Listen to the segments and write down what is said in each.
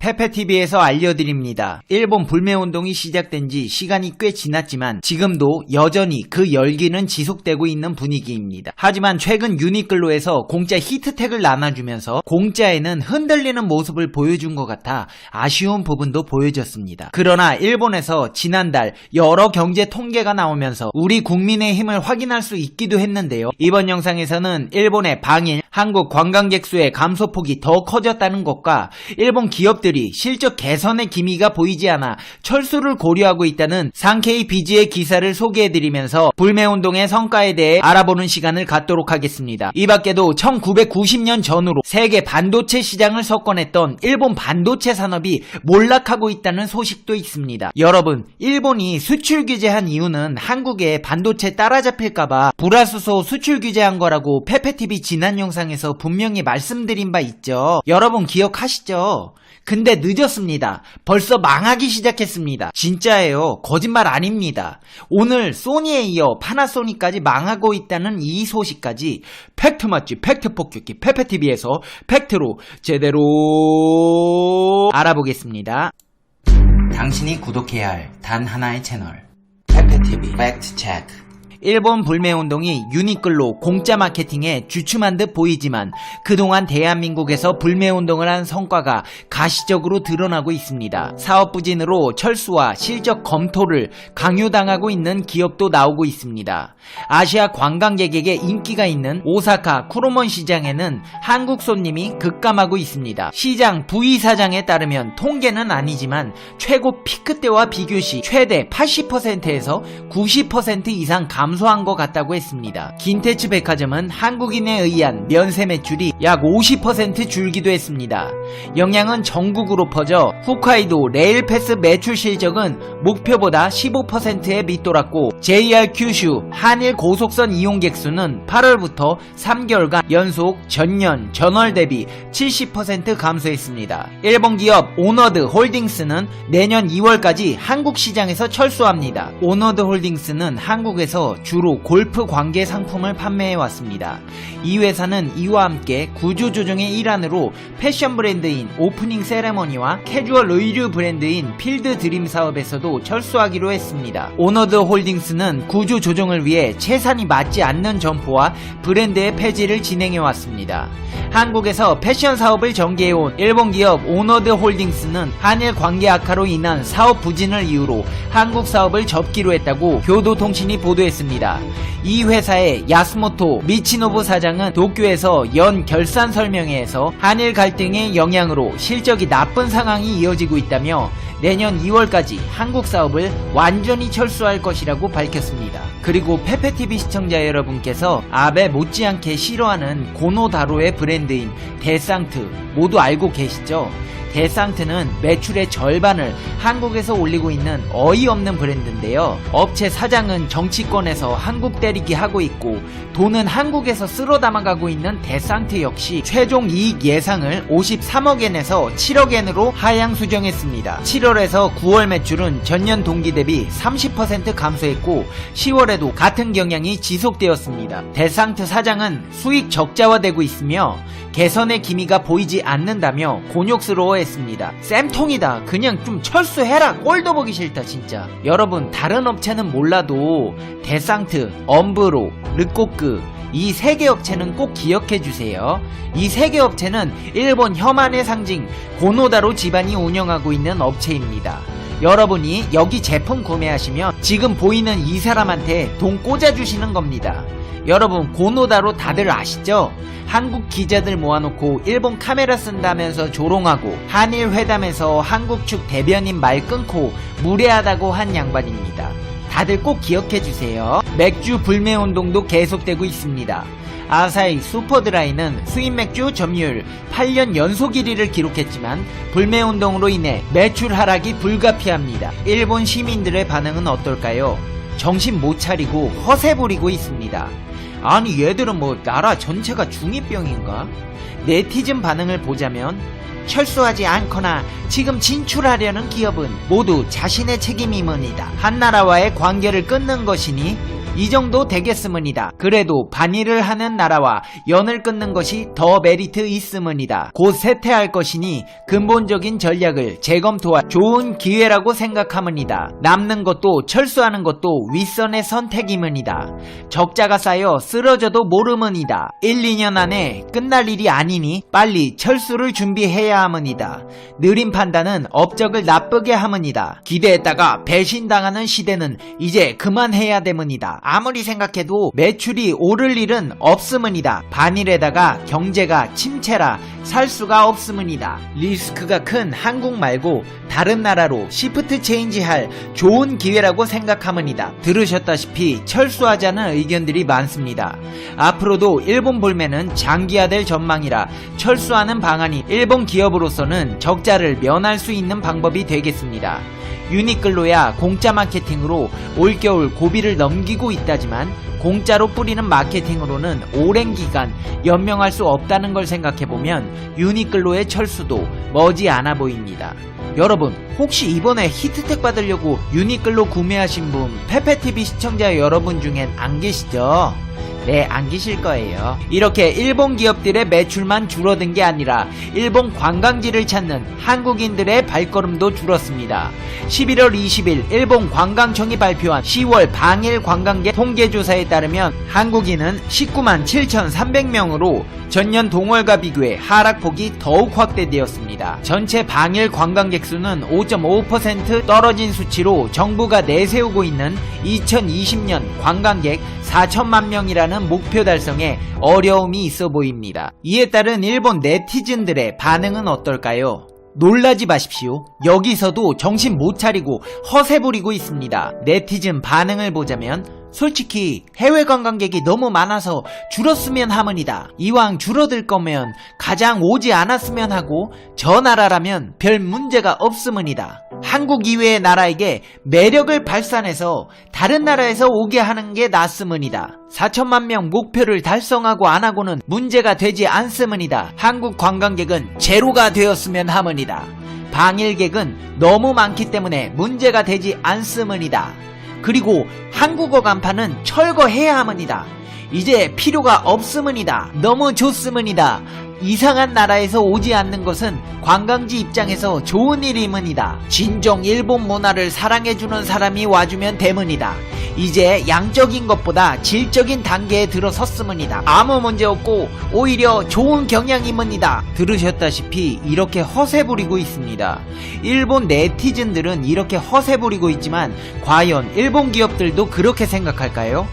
페페TV에서 알려드립니다. 일본 불매운동이 시작된 지 시간이 꽤 지났지만 지금도 여전히 그 열기는 지속되고 있는 분위기입니다. 하지만 최근 유니클로에서 공짜 히트텍을 나눠주면서 공짜에는 흔들리는 모습을 보여준 것 같아 아쉬운 부분도 보여졌습니다. 그러나 일본에서 지난달 여러 경제 통계가 나오면서 우리 국민의 힘을 확인할 수 있기도 했는데요. 이번 영상에서는 일본의 방일, 한국 관광객 수의 감소폭이 더 커졌다는 것과 일본 기업들이 실적 개선의 기미가 보이지 않아 철수를 고려하고 있다는 상케이 비지의 기사를 소개해드리면서 불매운동의 성과에 대해 알아보는 시간을 갖도록 하겠습니다. 이 밖에도 1990년 전후로 세계 반도체 시장을 석권했던 일본 반도체 산업이 몰락하고 있다는 소식도 있습니다. 여러분, 일본이 수출 규제한 이유는 한국에 반도체 따라잡힐까봐 불화수소 수출 규제한 거라고 페페TV 지난 영상에서 분명히 말씀드린 바 있죠. 여러분 기억하시죠? 근데 늦었습니다. 벌써 망하기 시작했습니다. 진짜예요. 거짓말 아닙니다. 오늘 소니에 이어 파나소닉까지 망하고 있다는 이 소식까지 팩트 맞지 팩트 폭격기 페페TV에서 팩트로 제대로 알아보겠습니다. 당신이 구독해야 할 단 하나의 채널 페페TV 팩트 체크. 일본 불매운동이 유니클로 공짜 마케팅에 주춤한 듯 보이지만 그동안 대한민국에서 불매운동을 한 성과가 가시적으로 드러나고 있습니다. 사업 부진으로 철수와 실적 검토를 강요당하고 있는 기업도 나오고 있습니다. 아시아 관광객에게 인기가 있는 오사카 쿠로몬 시장에는 한국 손님이 급감하고 있습니다. 시장 부이사장에 따르면 통계는 아니지만 최고 피크 때와 비교시 최대 80%에서 90% 이상 감소한 것 같다고 했습니다. 긴테츠 백화점은 한국인에 의한 면세 매출이 약 50% 줄기도 했습니다. 영향은 전국으로 퍼져 홋카이도 레일패스 매출 실적은 목표보다 15%에 밑돌았고 JR 큐슈 한일 고속선 이용객 수는 8월부터 3개월간 연속 전년 전월 대비 70% 감소했습니다. 일본 기업 오너드 홀딩스는 내년 2월까지 한국 시장에서 철수합니다. 오너드 홀딩스는 한국에서 주로 골프 관계 상품을 판매해왔습니다. 이 회사는 이와 함께 구조조정의 일환으로 패션 브랜드인 오프닝 세레머니와 캐주얼 의류 브랜드인 필드 드림 사업에서도 철수하기로 했습니다. 오너드 홀딩스는 구조조정을 위해 채산이 맞지 않는 점포와 브랜드의 폐지를 진행해왔습니다. 한국에서 패션 사업을 전개해온 일본 기업 오너드 홀딩스는 한일 관계 악화로 인한 사업 부진을 이유로 한국 사업을 접기로 했다고 교도통신이 보도했습니다. 이 회사의 야스모토 미치노부 사장은 도쿄에서 연 결산 설명회에서 한일 갈등의 영향으로 실적이 나쁜 상황이 이어지고 있다며 내년 2월까지 한국 사업을 완전히 철수할 것이라고 밝혔습니다. 그리고 페페TV 시청자 여러분께서 아베 못지않게 싫어하는 고노다로의 브랜드인 데상트 모두 알고 계시죠? 데상트는 매출의 절반을 한국에서 올리고 있는 어이없는 브랜드인데요. 업체 사장은 정치권에서 한국 때리기 하고 있고 돈은 한국에서 쓸어 담아가고 있는 데상트 역시 최종 이익 예상을 53억엔에서 7억엔으로 하향 수정했습니다. 7월에서 9월 매출은 전년 동기 대비 30% 감소했고 10월에도 같은 경향이 지속되었습니다. 데상트 사장은 수익 적자화되고 있으며 개선의 기미가 보이지 않는다며 곤욕스러워했습니다. 쌤통이다. 그냥 좀 철수해라. 꼴도 보기 싫다 진짜. 여러분 다른 업체는 몰라도 데상트, 엄브로, 르꼬크 이 3개 업체는 꼭 기억해주세요. 이 3개 업체는 일본 혐한의 상징 고노다로 집안이 운영하고 있는 업체입니다. 여러분이 여기 제품 구매하시면 지금 보이는 이 사람한테 돈 꽂아주시는 겁니다. 여러분 고노다로 다들 아시죠? 한국 기자들 모아놓고 일본 카메라 쓴다면서 조롱하고 한일 회담에서 한국 측 대변인 말 끊고 무례하다고 한 양반입니다. 다들 꼭 기억해주세요. 맥주 불매운동도 계속되고 있습니다. 아사히 슈퍼드라이는 수입 맥주 점유율 8년 연속 1위를 기록했지만 불매운동으로 인해 매출 하락이 불가피합니다. 일본 시민들의 반응은 어떨까요? 정신 못 차리고 허세 부리고 있습니다. 아니 얘들은 뭐 나라 전체가 중2병인가? 네티즌 반응을 보자면 철수하지 않거나 지금 진출하려는 기업은 모두 자신의 책임이문이다. 한나라와의 관계를 끊는 것이니 이 정도 되겠으므니다. 그래도 반일을 하는 나라와 연을 끊는 것이 더 메리트 있으므니다. 곧 쇠퇴할 것이니 근본적인 전략을 재검토할 좋은 기회라고 생각하므니다. 남는 것도 철수하는 것도 윗선의 선택이므니다. 적자가 쌓여 쓰러져도 모르므니다. 1, 2년 안에 끝날 일이 아니니 빨리 철수를 준비해야 하므니다. 느린 판단은 업적을 나쁘게 하므니다. 기대했다가 배신당하는 시대는 이제 그만해야 되므니다. 아무리 생각해도 매출이 오를 일은 없으므니다. 반일에다가 경제가 침체라 살 수가 없으므니다. 리스크가 큰 한국 말고 다른 나라로 시프트 체인지할 좋은 기회라고 생각하므니다. 들으셨다시피 철수하자는 의견들이 많습니다. 앞으로도 일본 볼매는 장기화될 전망이라 철수하는 방안이 일본 기업으로서는 적자를 면할 수 있는 방법이 되겠습니다. 유니클로야 공짜 마케팅으로 올겨울 고비를 넘기고 있다지만 공짜로 뿌리는 마케팅으로는 오랜 기간 연명할 수 없다는 걸 생각해보면 유니클로의 철수도 머지않아 보입니다. 여러분, 혹시 이번에 히트텍 받으려고 유니클로 구매하신 분 페페TV 시청자 여러분 중엔 안 계시죠? 네, 안 계실 거예요. 이렇게 일본 기업들의 매출만 줄어든 게 아니라 일본 관광지를 찾는 한국인들의 발걸음도 줄었습니다. 11월 20일 일본 관광청이 발표한 10월 방일 관광객 통계조사에 따르면 한국인은 19만 7,300명으로 전년 동월과 비교해 하락폭이 더욱 확대되었습니다. 전체 방일 관광객 수는 5.5% 떨어진 수치로 정부가 내세우고 있는 2020년 관광객 4천만 명이라는 목표 달성에 어려움이 있어 보입니다. 이에 따른 일본 네티즌들의 반응은 어떨까요? 놀라지 마십시오. 여기서도 정신 못 차리고 허세 부리고 있습니다. 네티즌 반응을 보자면 솔직히 해외 관광객이 너무 많아서 줄었으면 하문이다. 이왕 줄어들 거면 가장 오지 않았으면 하고 저 나라라면 별 문제가 없으문이다. 한국 이외의 나라에게 매력을 발산해서 다른 나라에서 오게 하는 게 낫으문이다. 4천만 명 목표를 달성하고 안 하고는 문제가 되지 않으문이다. 한국 관광객은 제로가 되었으면 하문이다. 방일객은 너무 많기 때문에 문제가 되지 않으문이다. 그리고 한국어 간판은 철거해야 하문이다. 이제 필요가 없으문이다. 너무 좋으문이다. 이상한 나라에서 오지 않는 것은 관광지 입장에서 좋은 일이문이다. 진정 일본 문화를 사랑해주는 사람이 와주면 되문이다. 이제 양적인 것보다 질적인 단계에 들어섰으문이다. 아무 문제 없고 오히려 좋은 경향이문이다. 들으셨다시피 이렇게 허세 부리고 있습니다. 일본 네티즌들은 이렇게 허세 부리고 있지만 과연 일본 기업들도 그렇게 생각할까요?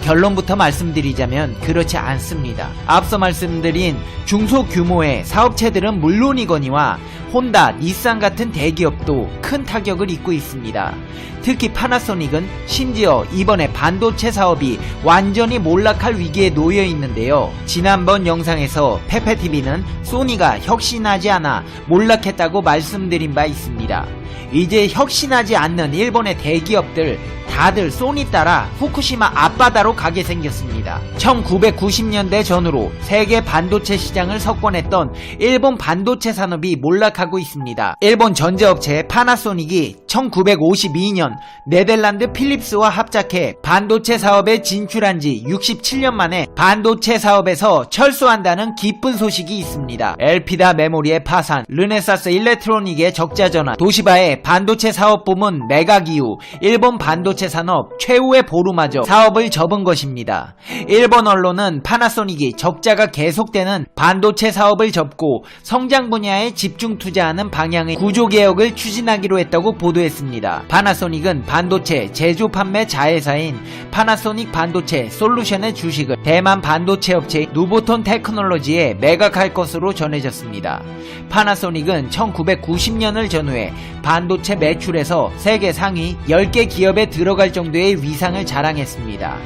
결론부터 말씀드리자면 그렇지 않습니다. 앞서 말씀드린 중소규모의 사업체들은 물론이거니와 혼다, 닛산 같은 대기업도 큰 타격을 입고 있습니다. 특히 파나소닉은 심지어 이번에 반도체 사업이 완전히 몰락할 위기에 놓여 있는데요. 지난번 영상에서 페페TV는 소니가 혁신하지 않아 몰락했다고 말씀드린 바 있습니다. 이제 혁신하지 않는 일본의 대기업들 다들 소니 따라 후쿠시마 앞바다로 가게 생겼습니다. 1990년대 전후로 세계 반도체 시장을 석권했던 일본 반도체 산업이 몰락하고 있습니다. 일본 전자업체 파나소닉이 1952년 네덜란드 필립스와 합작해 반도체 사업에 진출한 지 67년 만에 반도체 사업에서 철수한다는 기쁜 소식이 있습니다. 엘피다 메모리의 파산, 르네사스 일렉트로닉의 적자전환, 도시바의 반도체 사업 부문 매각 이후 일본 반도체 산업 최후의 보루마저 사업을 접은 것입니다. 일본 언론은 파나소닉이 적자가 계속되는 반도체 사업을 접고 성장 분야에 집중 투자하는 방향의 구조개혁을 추진하기로 했다고 보도했습니다. 파나소닉은 반도체 제조 판매 자회사인 파나소닉 반도체 솔루션의 주식을 대만 반도체 업체 누보톤 테크놀로지에 매각할 것으로 전해졌습니다. 파나소닉은 1990년을 전후해 반도체 매출에서 세계 상위 10개 기업에 들어갈 정도의 위상을 자랑했습니다.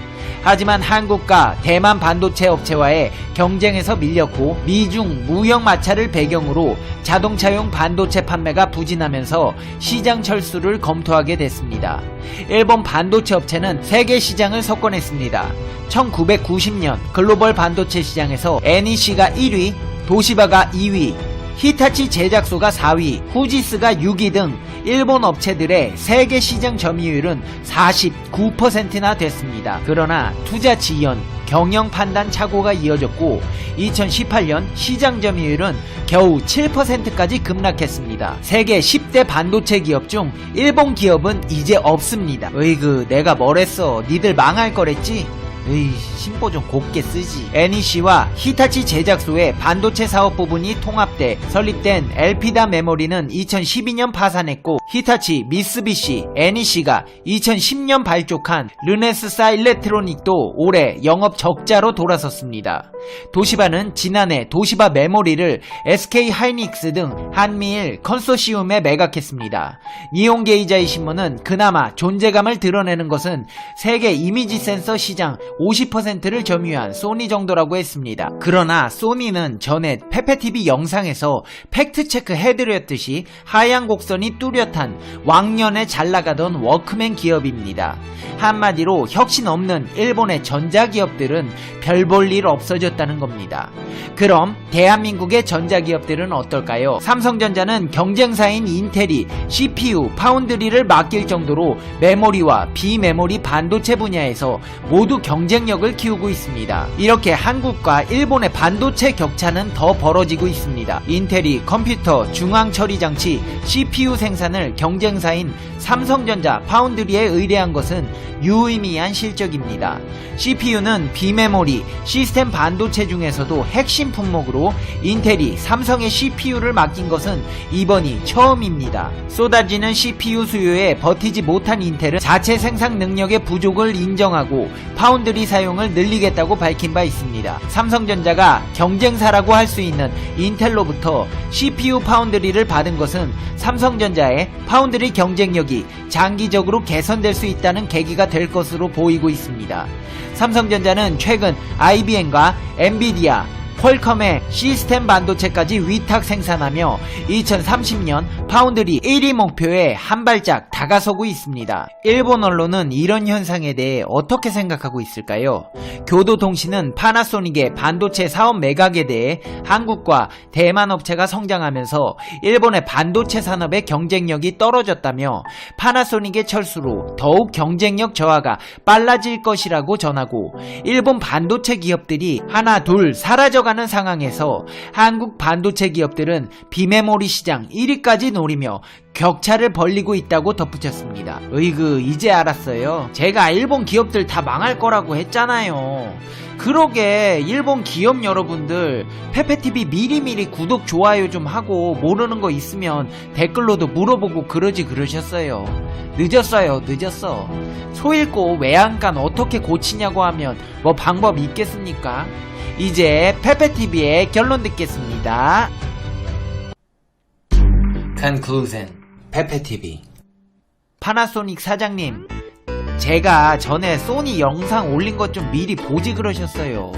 하지만 한국과 대만 반도체 업체와의 경쟁에서 밀렸고 미중 무역 마찰을 배경으로 자동차용 반도체 판매가 부진하면서 시장 철수를 검토하게 됐습니다. 일본 반도체 업체는 세계 시장을 석권했습니다. 1990년 글로벌 반도체 시장에서 NEC가 1위, 도시바가 2위, 히타치 제작소가 4위, 후지스가 6위 등 일본 업체들의 세계 시장 점유율은 49%나 됐습니다. 그러나 투자 지연, 경영 판단 착오가 이어졌고 2018년 시장 점유율은 겨우 7%까지 급락했습니다. 세계 10대 반도체 기업 중 일본 기업은 이제 없습니다. 으이그 내가 뭐랬어, 니들 망할 거랬지? 에이, 심보 좀 곱게 쓰지. NEC와 히타치 제작소의 반도체 사업 부분이 통합돼 설립된 엘피다 메모리는 2012년 파산했고, 히타치, 미쓰비시, NEC가 2010년 발족한 르네스사 일렉트로닉도 올해 영업 적자로 돌아섰습니다. 도시바는 지난해 도시바 메모리를 SK 하이닉스 등 한미일 컨소시움에 매각했습니다. 니온게이자이 신문은 그나마 존재감을 드러내는 것은 세계 이미지 센서 시장 50%를 점유한 소니 정도라고 했습니다. 그러나 소니는 전에 페페TV 영상에서 팩트체크 해드렸듯이 하얀 곡선이 뚜렷한 왕년에 잘나가던 워크맨 기업입니다. 한마디로 혁신 없는 일본의 전자기업들은 별 볼 일 없어졌다는 겁니다. 그럼 대한민국의 전자기업들은 어떨까요? 삼성전자는 경쟁사인 인텔이 CPU, 파운드리를 맡길 정도로 메모리와 비메모리 반도체 분야에서 모두 경쟁력을 키우고 있습니다. 이렇게 한국과 일본의 반도체 격차는 더 벌어지고 있습니다. 인텔이 컴퓨터, 중앙처리장치, CPU 생산을 경쟁사인 삼성전자, 파운드리에 의뢰한 것은 유의미한 실적입니다. CPU는 비메모리, 시스템 반도체 중에서도 핵심 품목으로 인텔이 삼성의 CPU를 맡긴 것은 이번이 처음입니다. 쏟아지는 CPU 수요에 버티지 못한 인텔은 자체 생산 능력의 부족을 인정하고 파운드리 사용을 늘리겠다고 밝힌 바 있습니다. 삼성전자가 경쟁사라고 할 수 있는 인텔로부터 CPU 파운드리를 받은 것은 삼성전자의 파운드리 경쟁력이 장기적으로 개선될 수 있다는 계기가 될 것으로 보이고 있습니다. 삼성전자는 최근 IBM과 엔비디아, 퀄컴의 시스템 반도체까지 위탁 생산하며 2030년 파운드리 1위 목표에 한 발짝 다가서고 있습니다. 일본 언론은 이런 현상에 대해 어떻게 생각하고 있을까요? 교도통신은 파나소닉의 반도체 사업 매각에 대해 한국과 대만 업체가 성장하면서 일본의 반도체 산업의 경쟁력이 떨어졌다며 파나소닉의 철수로 더욱 경쟁력 저하가 빨라질 것이라고 전하고, 일본 반도체 기업들이 하나 둘 사라져가는 상황에서 한국 반도체 기업들은 비메모리 시장 1위까지 노리며 격차를 벌리고 있다고 덧붙였습니다. 으이그 이제 알았어요. 제가 일본 기업들 다 망할 거라고 했잖아요. 그러게 일본 기업 여러분들 페페TV 미리미리 구독 좋아요 좀 하고 모르는 거 있으면 댓글로도 물어보고 그러지 그러셨어요. 늦었어요. 늦었어. 소 잃고 외양간 어떻게 고치냐고 하면 뭐 방법 있겠습니까? 이제 페페TV의 결론 듣겠습니다. Conclusion. 페페TV. 파나소닉 사장님, 제가 전에 소니 영상 올린 것 좀 미리 보지 그러셨어요.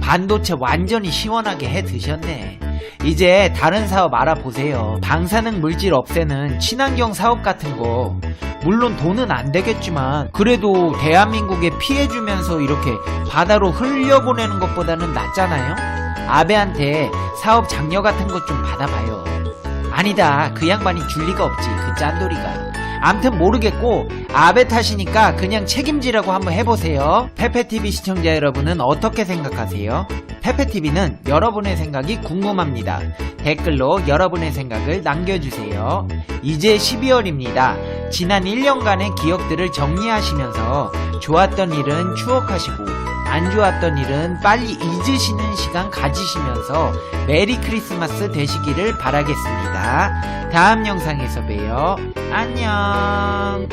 반도체 완전히 시원하게 해 드셨네. 이제 다른 사업 알아보세요. 방사능 물질 없애는 친환경 사업 같은 거. 물론 돈은 안 되겠지만 그래도 대한민국에 피해주면서 이렇게 바다로 흘려보내는 것보다는 낫잖아요? 아베한테 사업 장려 같은 것 좀 받아봐요. 아니다, 그 양반이 줄 리가 없지, 그 짠돌이가. 암튼 모르겠고 아베 탓이니까 그냥 책임지라고 한번 해보세요. 페페TV 시청자 여러분은 어떻게 생각하세요? 페페TV는 여러분의 생각이 궁금합니다. 댓글로 여러분의 생각을 남겨주세요. 이제 12월입니다. 지난 1년간의 기억들을 정리하시면서 좋았던 일은 추억하시고 안 좋았던 일은 빨리 잊으시는 시간 가지시면서 메리 크리스마스 되시기를 바라겠습니다. 다음 영상에서 봬요. 안녕.